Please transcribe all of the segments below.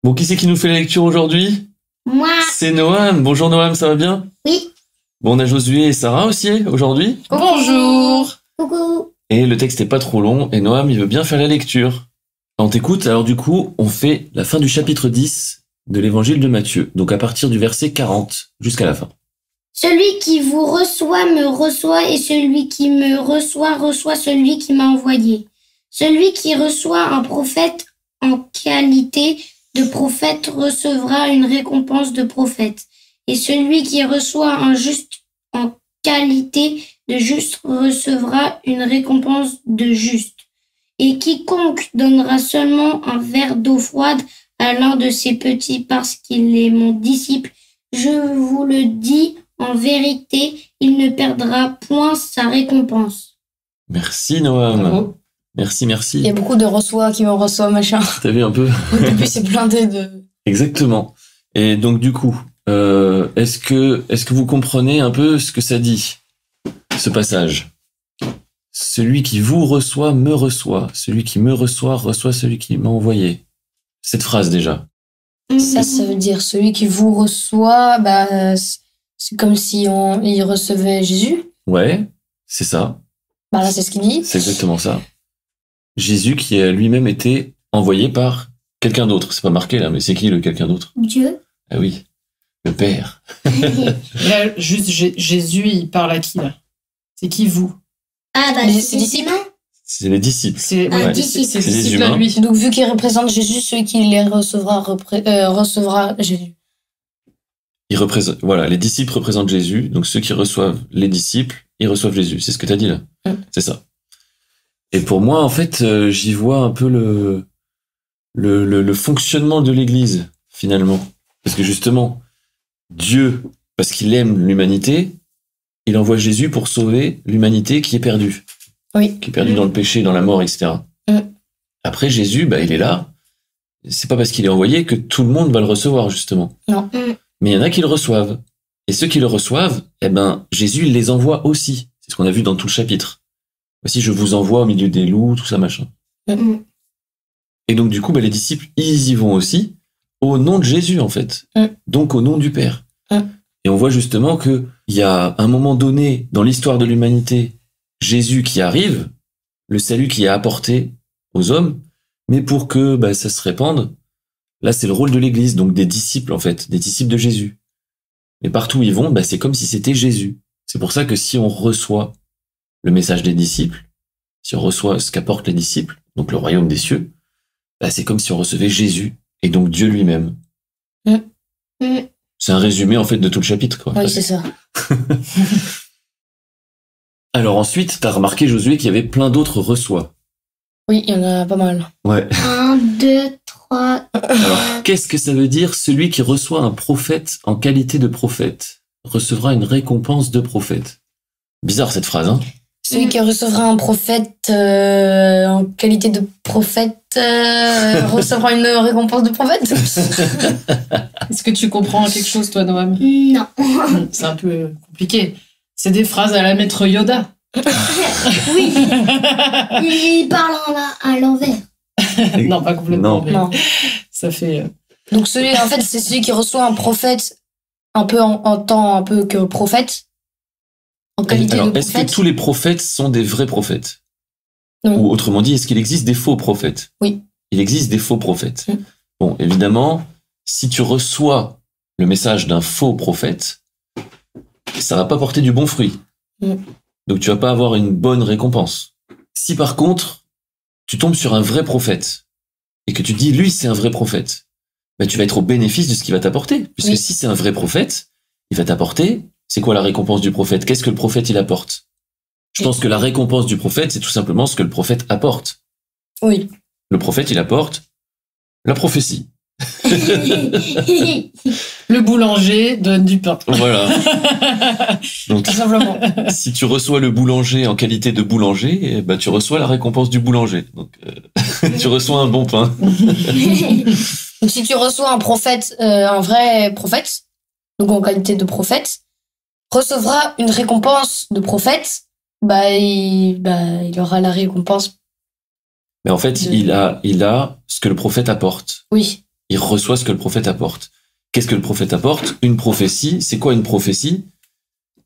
Bon, qui c'est qui nous fait la lecture aujourd'hui? Moi. C'est Noam. Bonjour Noam, ça va bien? Oui. Bon, on a Josué et Sarah aussi aujourd'hui. Bonjour. Coucou. Et le texte est pas trop long et Noam, il veut bien faire la lecture. On t'écoute, alors du coup, on fait la fin du chapitre 10 de l'évangile de Matthieu. Donc à partir du verset 40 jusqu'à la fin. Celui qui vous reçoit me reçoit, et celui qui me reçoit reçoit celui qui m'a envoyé. Celui qui reçoit un prophète en qualité de prophète recevra une récompense de prophète. Et celui qui reçoit un juste en qualité de juste recevra une récompense de juste. Et quiconque donnera seulement un verre d'eau froide à l'un de ces petits parce qu'il est mon disciple, je vous le dis, en vérité, il ne perdra point sa récompense. Merci Noam. Bravo. Merci. Il y a beaucoup de reçoit qui me reçoit, machin. T'as vu un peu? Au début, c'est blindé de... Exactement. Et donc du coup, est-ce que vous comprenez un peu ce que ça dit, ce passage? Celui qui vous reçoit me reçoit. Celui qui me reçoit reçoit celui qui m'a envoyé. Cette phrase déjà. Ça veut dire celui qui vous reçoit, c'est comme si il recevait Jésus. Ouais, c'est ça. Là, c'est ce qu'il dit. C'est exactement ça. Jésus qui a lui-même été envoyé par quelqu'un d'autre. C'est pas marqué là, mais c'est qui le quelqu'un d'autre? Dieu. Ah oui, le Père. Là, juste Jésus, il parle à qui là? C'est qui vous? C'est disciples. C'est les disciples. C'est Ouais. disciple. c'est C'est des disciple à humains. lui. Donc, vu qu'il représente Jésus, celui qui les recevra recevra Jésus. Ils représentent, voilà, les disciples représentent Jésus. Donc ceux qui reçoivent les disciples, ils reçoivent Jésus. C'est ce que tu as dit là. C'est ça. Et pour moi, en fait, j'y vois un peu le fonctionnement de l'Église, finalement. Parce que justement, Dieu, parce qu'il aime l'humanité, il envoie Jésus pour sauver l'humanité qui est perdue. Oui. Qui est perdue dans le péché, dans la mort, etc. Après, Jésus, il est là. C'est pas parce qu'il est envoyé que tout le monde va le recevoir, justement. Non. Mais il y en a qui le reçoivent. Et ceux qui le reçoivent, Jésus, il les envoie aussi. C'est ce qu'on a vu dans tout le chapitre. Voici, je vous envoie au milieu des loups, tout ça, machin. Et donc, du coup, les disciples, ils y vont aussi au nom de Jésus, en fait. Donc, au nom du Père. Et on voit justement que il y a un moment donné dans l'histoire de l'humanité, Jésus qui arrive, le salut qui est apporté aux hommes, mais pour que ça se répande, là, c'est le rôle de l'Église, donc des disciples, en fait, des disciples de Jésus. Mais partout où ils vont, c'est comme si c'était Jésus. C'est pour ça que si on reçoit le message des disciples, si on reçoit ce qu'apportent les disciples, donc le royaume des cieux, c'est comme si on recevait Jésus, et donc Dieu lui-même. C'est un résumé, en fait, de tout le chapitre, quoi. Oui, c'est ça. Alors ensuite, t'as remarqué, Josué, qu'il y avait plein d'autres reçoits. Oui, il y en a pas mal. Ouais. 1, 2, 3. Alors, qu'est-ce que ça veut dire? Celui qui reçoit un prophète en qualité de prophète recevra une récompense de prophète. Bizarre cette phrase, hein? Celui qui recevra un prophète en qualité de prophète recevra une récompense de prophète. Est-ce que tu comprends quelque chose, toi, Noam? Non. C'est un peu compliqué. C'est des phrases à la maître Yoda. Oui. Il parle à l'envers. Non, pas complètement. Non. Mais Non. ça fait. Donc c'est celui qui reçoit un prophète un peu en tant un peu que prophète, en qualité Alors, de est-ce que prophète. tous les prophètes sont des vrais prophètes? Non. Ou autrement dit, est-ce qu'il existe des faux prophètes? Oui. Il existe des faux prophètes. Bon, évidemment, si tu reçois le message d'un faux prophète, ça va pas porter du bon fruit. Donc tu vas pas avoir une bonne récompense. Si par contre, tu tombes sur un vrai prophète et que tu dis, lui, c'est un vrai prophète, tu vas être au bénéfice de ce qu'il va t'apporter. Puisque si c'est un vrai prophète, il va t'apporter, c'est quoi la récompense du prophète? Qu'est-ce que le prophète, il apporte? Je pense que la récompense du prophète, c'est tout simplement ce que le prophète apporte. Oui. Le prophète, il apporte la prophétie. Le boulanger donne du pain. Voilà. Donc, Tout simplement. si tu reçois le boulanger en qualité de boulanger, tu reçois la récompense du boulanger. Donc, tu reçois un bon pain. Donc si tu reçois un prophète, un vrai prophète, donc en qualité de prophète, recevra une récompense de prophète, il aura la récompense. Mais en fait, il a ce que le prophète apporte. Oui. il reçoit ce que le prophète apporte. Qu'est-ce que le prophète apporte? Une prophétie. C'est quoi une prophétie?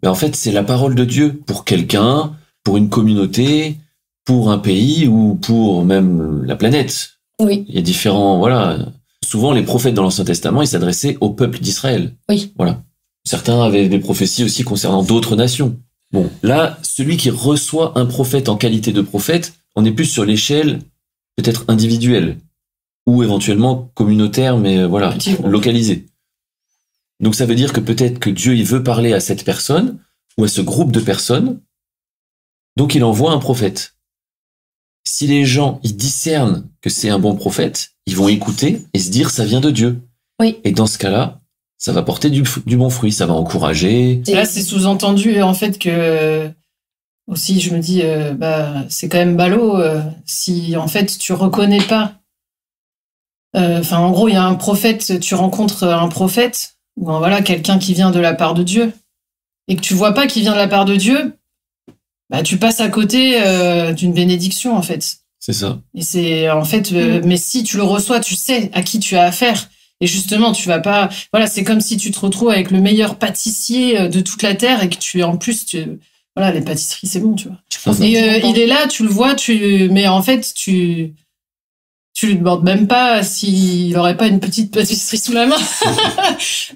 En fait, c'est la parole de Dieu pour quelqu'un, pour une communauté, pour un pays ou pour même la planète. Oui. Il y a différents, voilà. Souvent, les prophètes dans l'Ancien Testament, ils s'adressaient au peuple d'Israël. Oui. Voilà. Certains avaient des prophéties aussi concernant d'autres nations. Bon, là, celui qui reçoit un prophète en qualité de prophète, on est plus sur l'échelle peut-être individuelle ou éventuellement communautaire, mais voilà, localisée. Donc ça veut dire que peut-être que Dieu il veut parler à cette personne ou à ce groupe de personnes, donc il envoie un prophète. Si les gens ils discernent que c'est un bon prophète, ils vont écouter et se dire ça vient de Dieu. Oui. Et dans ce cas-là, ça va porter du bon fruit, ça va encourager. Là, c'est sous-entendu en fait que aussi je me dis c'est quand même ballot si en fait tu reconnais pas. Enfin, en gros, il y a un prophète, tu rencontres un prophète ou voilà quelqu'un qui vient de la part de Dieu et que tu vois pas qu'il vient de la part de Dieu, bah tu passes à côté d'une bénédiction en fait. C'est ça. Et c'est en fait, mais si tu le reçois, tu sais à qui tu as affaire. Et justement, tu vas pas. Voilà, c'est comme si tu te retrouves avec le meilleur pâtissier de toute la terre et que tu en plus voilà, les pâtisseries c'est bon, tu vois. Et il est là, tu le vois, mais en fait tu lui demandes même pas s'il aurait pas une petite pâtisserie sous la main.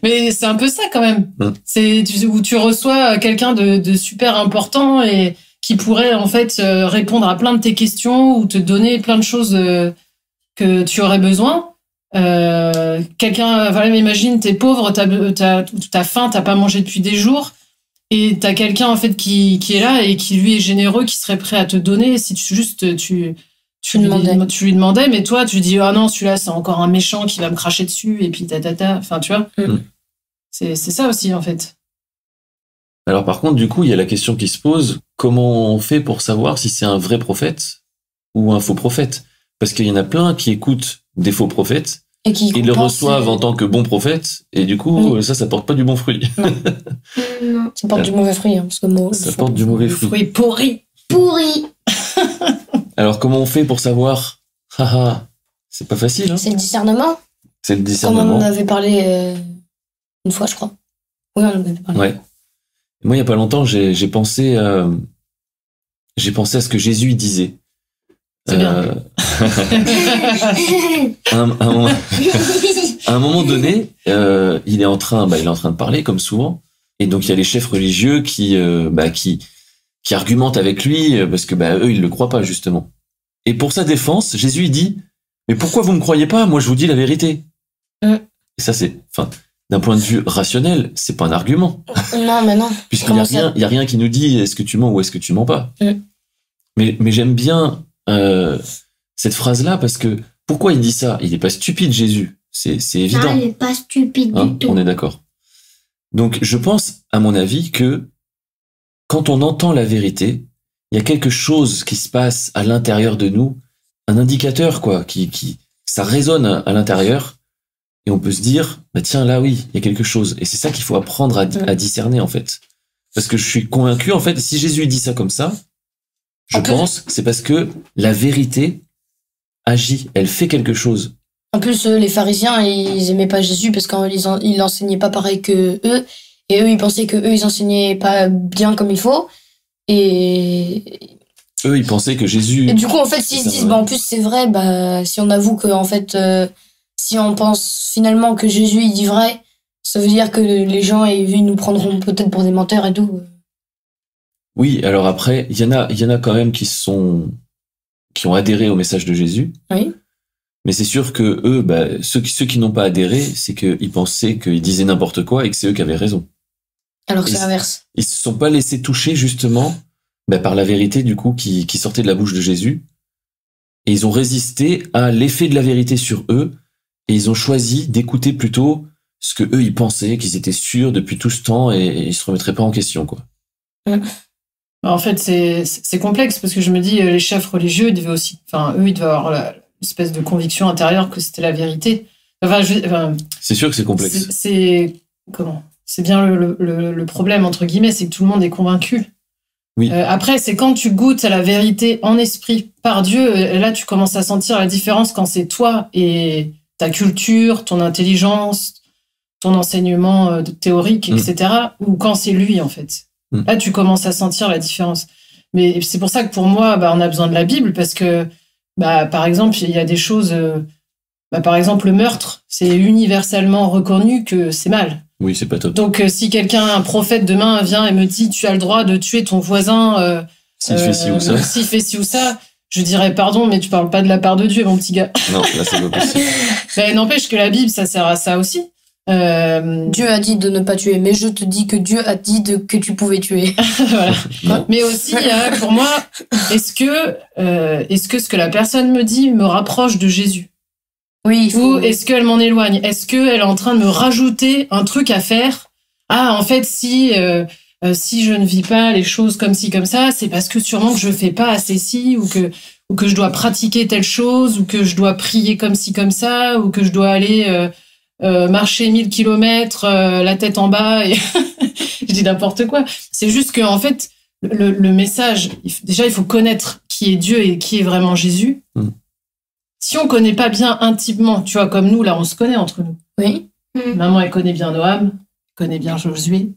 Mais c'est un peu ça quand même. C'est où tu reçois quelqu'un de super important et qui pourrait en fait répondre à plein de tes questions ou te donner plein de choses que tu aurais besoin. Quelqu'un, voilà, imagine, t'es pauvre, t'as faim, t'as pas mangé depuis des jours, et t'as quelqu'un en fait qui est là et qui lui est généreux, qui serait prêt à te donner si tu lui demandais, mais toi tu dis ah non, celui-là c'est encore un méchant qui va me cracher dessus et puis enfin tu vois. C'est ça aussi en fait. Alors par contre, du coup, il y a la question qui se pose, comment on fait pour savoir si c'est un vrai prophète ou un faux prophète? Parce qu'il y en a plein qui écoutent des faux prophètes et qui le reçoivent en tant que bon prophète, et du coup, ça porte pas du bon fruit. Non. Ça porte du mauvais fruit, hein, parce que ça porte du mauvais fruit. Fruit pourri. Alors comment on fait pour savoir? C'est pas facile. Hein. C'est le discernement. C'est le discernement. Comme on en avait parlé une fois, je crois. Oui, on en avait parlé. Ouais. Moi, il y a pas longtemps, j'ai pensé à ce que Jésus disait. C'est bien. À un moment donné, il est en train de parler comme souvent, et donc il y a les chefs religieux qui argumentent avec lui parce que eux ils le croient pas justement. Et pour sa défense, Jésus il dit mais pourquoi vous me croyez pas? Moi je vous dis la vérité. Et ça d'un point de vue rationnel, c'est pas un argument. Non, mais non. Puisqu'il y a rien qui nous dit est-ce que tu mens ou est-ce que tu mens pas. Mais j'aime bien cette phrase-là parce que pourquoi il dit ça? Il est pas stupide, Jésus. C'est évident. Non, il est pas stupide du tout. On est d'accord. Donc, je pense, à mon avis, que quand on entend la vérité, il y a quelque chose qui se passe à l'intérieur de nous, un indicateur, quoi, ça résonne à l'intérieur, et on peut se dire, tiens, là, oui, il y a quelque chose. Et c'est ça qu'il faut apprendre à discerner, en fait. Parce que je suis convaincu, en fait, si Jésus dit ça comme ça, je pense que c'est parce que la vérité agit, elle fait quelque chose. En plus, les pharisiens, ils aimaient pas Jésus parce qu'il enseignaient pas pareil que eux. Et eux, ils pensaient que eux, ils enseignaient pas bien comme il faut. Et eux, ils pensaient que Jésus... Et du coup, en fait, s'ils se disent, en plus, c'est vrai, si on avoue que, en fait, si on pense finalement que Jésus, il dit vrai, ça veut dire que les gens, ils nous prendront peut-être pour des menteurs et tout. Oui, alors après, il y en a quand même qui ont adhéré au message de Jésus. Oui. Mais c'est sûr que eux, ceux qui n'ont pas adhéré, c'est qu'ils pensaient qu'ils disaient n'importe quoi et que c'est eux qui avaient raison. Alors que c'est l'inverse. Ils se sont pas laissés toucher justement par la vérité du coup qui sortait de la bouche de Jésus. Et ils ont résisté à l'effet de la vérité sur eux et ils ont choisi d'écouter plutôt ce que eux ils pensaient, qu'ils étaient sûrs depuis tout ce temps et ils se remettraient pas en question, quoi. En fait, c'est complexe parce que je me dis les chefs religieux ils devaient aussi, eux ils devaient avoir l'espèce de conviction intérieure que c'était la vérité. C'est sûr que c'est complexe. C'est bien le problème entre guillemets, c'est que tout le monde est convaincu. Oui. Après, c'est quand tu goûtes à la vérité en esprit par Dieu, là tu commences à sentir la différence quand c'est toi et ta culture, ton intelligence, ton enseignement théorique, etc. Ou quand c'est lui, en fait. Là, tu commences à sentir la différence. Mais c'est pour ça que pour moi, on a besoin de la Bible parce que, par exemple, il y a des choses... par exemple, le meurtre, c'est universellement reconnu que c'est mal. Oui, c'est pas top. Donc, si un prophète demain vient et me dit « tu as le droit de tuer ton voisin s'il fait ci ou ça. S'il fait ci ou ça », je dirais « pardon, mais tu parles pas de la part de Dieu, mon petit gars. » Non, là, c'est pas possible. N'empêche que la Bible, ça sert à ça aussi. Dieu a dit de ne pas tuer, mais je te dis que Dieu a dit que tu pouvais tuer. Voilà. Mais aussi, pour moi, est-ce que ce que la personne me dit me rapproche de Jésus? Oui. Ou est-ce qu'elle m'en éloigne? Est-ce qu'elle est en train de me rajouter un truc à faire? Ah, en fait, si je ne vis pas les choses comme ci, comme ça, c'est parce que sûrement que je fais pas assez ci, ou que je dois pratiquer telle chose, ou que je dois prier comme ci, comme ça, ou que je dois aller marcher 1000 kilomètres, la tête en bas, et je dis n'importe quoi. C'est juste que, en fait, le message, déjà, il faut connaître qui est Dieu et qui est vraiment Jésus. Si on connaît pas bien intimement, tu vois, comme nous, là, on se connaît entre nous. Oui. Maman, elle connaît bien Noam, connaît bien Josué,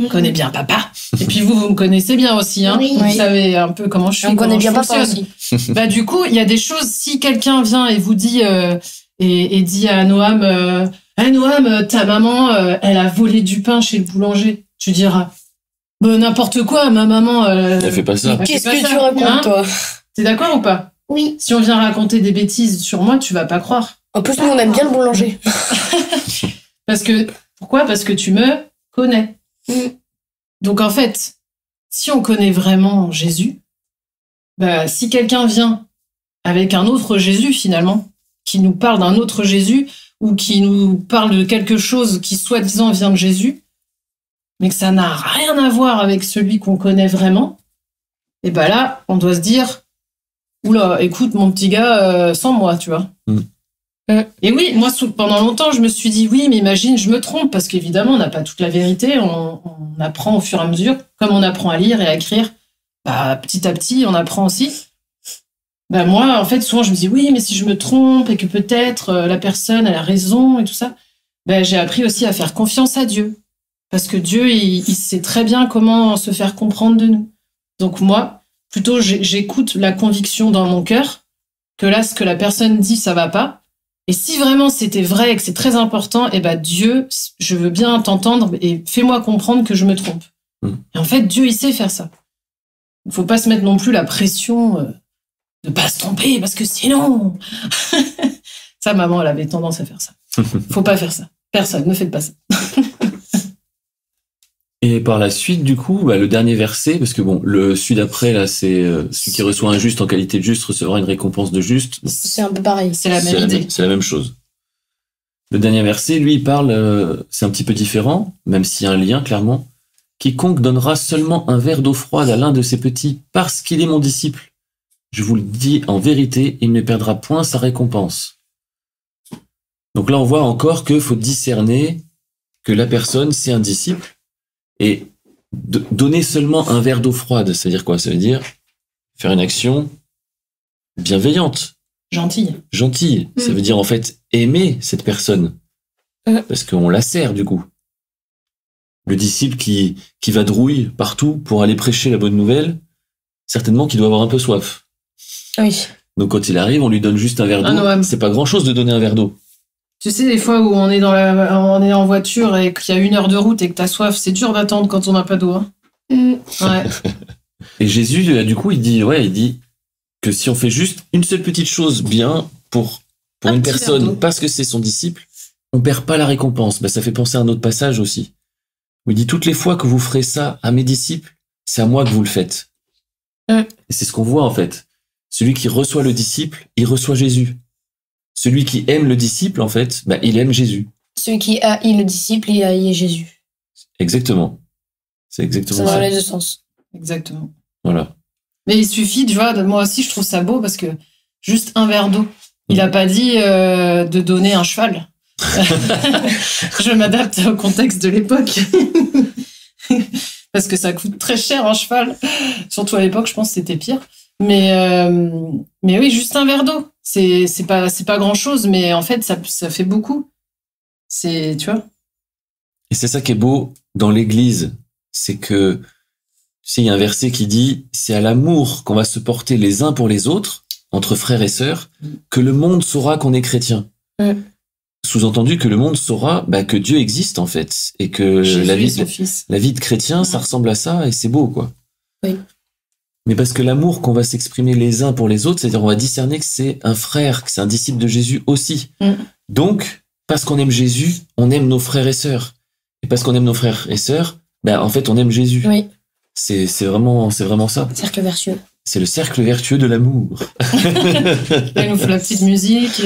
connaît bien papa. Et puis vous me connaissez bien aussi, hein. Oui. Vous savez un peu comment je suis. On connaît bien papa aussi. Du coup, il y a des choses, si quelqu'un vient et vous dit, et dit à Noam, hey Noam, ta maman, elle a volé du pain chez le boulanger. Tu diras, n'importe quoi, ma maman. Elle fait pas ça. Qu'est-ce que tu racontes, toi? T'es d'accord ou pas? Oui. Si on vient raconter des bêtises sur moi, tu vas pas croire. En plus, nous, on aime bien le boulanger. Pourquoi? Parce que tu me connais. Donc, en fait, si on connaît vraiment Jésus, si quelqu'un vient avec un autre Jésus, finalement, qui nous parle d'un autre Jésus, ou qui nous parle de quelque chose qui, soi-disant, vient de Jésus, mais que ça n'a rien à voir avec celui qu'on connaît vraiment, et là, on doit se dire, oula, écoute, mon petit gars, sans moi, tu vois. Et oui, moi, pendant longtemps, je me suis dit, oui, mais imagine, je me trompe, parce qu'évidemment, on n'a pas toute la vérité, on apprend au fur et à mesure, comme on apprend à lire et à écrire, petit à petit, on apprend aussi. Moi, en fait, souvent, je me dis, oui, mais si je me trompe, et que peut-être la personne, elle a raison, et tout ça, j'ai appris aussi à faire confiance à Dieu. Parce que Dieu, il sait très bien comment se faire comprendre de nous. Donc moi, plutôt, j'écoute la conviction dans mon cœur que là, ce que la personne dit, ça va pas. Et si vraiment c'était vrai et que c'est très important, Dieu, je veux bien t'entendre et fais-moi comprendre que je me trompe. Et en fait, Dieu, il sait faire ça. Il faut pas se mettre non plus la pression de pas se tromper, parce que sinon... Ça, maman, elle avait tendance à faire ça. Faut pas faire ça. Personne, ne faites pas ça. Et par la suite, du coup, le dernier verset, parce que celui d'après, là, c'est celui qui reçoit un juste en qualité de juste recevra une récompense de juste. C'est un peu pareil. C'est la même idée. C'est la même chose. Le dernier verset, lui, il parle, c'est un petit peu différent, même s'il y a un lien, clairement. Quiconque donnera seulement un verre d'eau froide à l'un de ses petits parce qu'il est mon disciple, je vous le dis en vérité, il ne perdra point sa récompense. Donc là, on voit encore qu'il faut discerner que la personne, c'est un disciple. Et donner seulement un verre d'eau froide, ça veut dire quoi? Ça veut dire faire une action bienveillante. Gentille. Ça veut dire en fait aimer cette personne. Parce qu'on la sert du coup. Le disciple qui vadrouille partout pour aller prêcher la bonne nouvelle, certainement qu'il doit avoir un peu soif. Oui. Donc quand il arrive, on lui donne juste un verre d'eau. C'est pas grand chose de donner un verre d'eau. Tu sais, des fois où on est en voiture et qu'il y a 1 heure de route et que t'as soif, c'est dur d'attendre quand on n'a pas d'eau. Hein. Ouais. Et Jésus, du coup, il dit que si on fait juste une seule petite chose bien pour une personne, parce que c'est son disciple, on perd pas la récompense. Ça fait penser à un autre passage aussi, où il dit toutes les fois que vous ferez ça à mes disciples, c'est à moi que vous le faites. Et c'est ce qu'on voit en fait. Celui qui reçoit le disciple, il reçoit Jésus. Celui qui aime le disciple, en fait, il aime Jésus. Celui qui haït le disciple, il haït Jésus. Exactement. C'est exactement ça. Ça dans les deux sens. Exactement. Voilà. Mais il suffit, tu vois, moi aussi je trouve ça beau parce que juste un verre d'eau. Il a pas dit de donner un cheval. Je m'adapte au contexte de l'époque. Parce que ça coûte très cher un cheval. Surtout à l'époque, je pense que c'était pire. Mais oui, juste un verre d'eau. C'est pas grand-chose, mais en fait, ça fait beaucoup. Tu vois. Et c'est ça qui est beau dans l'Église, c'est que, il y a un verset qui dit, c'est à l'amour qu'on va se porter les uns pour les autres, entre frères et sœurs, que le monde saura qu'on est chrétien. Sous-entendu que le monde saura que Dieu existe en fait, et que la vie de chrétien, ça ressemble à ça, et c'est beau, quoi. Oui. Mais parce que l'amour qu'on va s'exprimer les uns pour les autres, c'est-à-dire on va discerner que c'est un frère, que c'est un disciple de Jésus aussi. Donc, parce qu'on aime Jésus, on aime nos frères et sœurs. Et parce qu'on aime nos frères et sœurs, en fait, on aime Jésus. Oui. C'est vraiment ça. Cercle vertueux. C'est le cercle vertueux de l'amour. Elle nous fait la petite musique.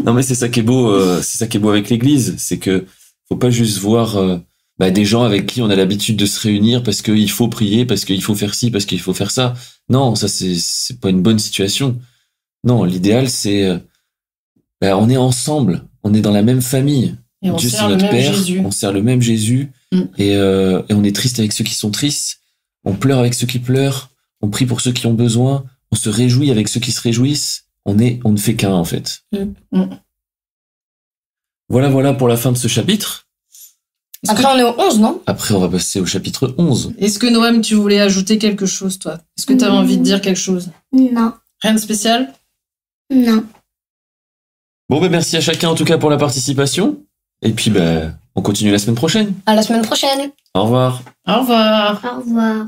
Non, mais c'est ça qui est beau. C'est ça qui est beau avec l'Église, c'est que faut pas juste voir des gens avec qui on a l'habitude de se réunir parce qu'il faut prier, parce qu'il faut faire ci, parce qu'il faut faire ça. Non, ça c'est pas une bonne situation. Non, l'idéal c'est on est ensemble, on est dans la même famille. Et Dieu c'est notre Père, on sert le même Jésus, et on est triste avec ceux qui sont tristes, on pleure avec ceux qui pleurent, on prie pour ceux qui ont besoin, on se réjouit avec ceux qui se réjouissent. On ne fait qu'un en fait. Voilà pour la fin de ce chapitre. Après, on est au 11, non? Après, on va passer au chapitre 11. Est-ce que Noam, tu voulais ajouter quelque chose, toi? Est-ce que tu avais envie de dire quelque chose? Non. Rien de spécial? Non. Bon, merci à chacun en tout cas pour la participation. Et puis, on continue la semaine prochaine. À la semaine prochaine. Au revoir. Au revoir. Au revoir.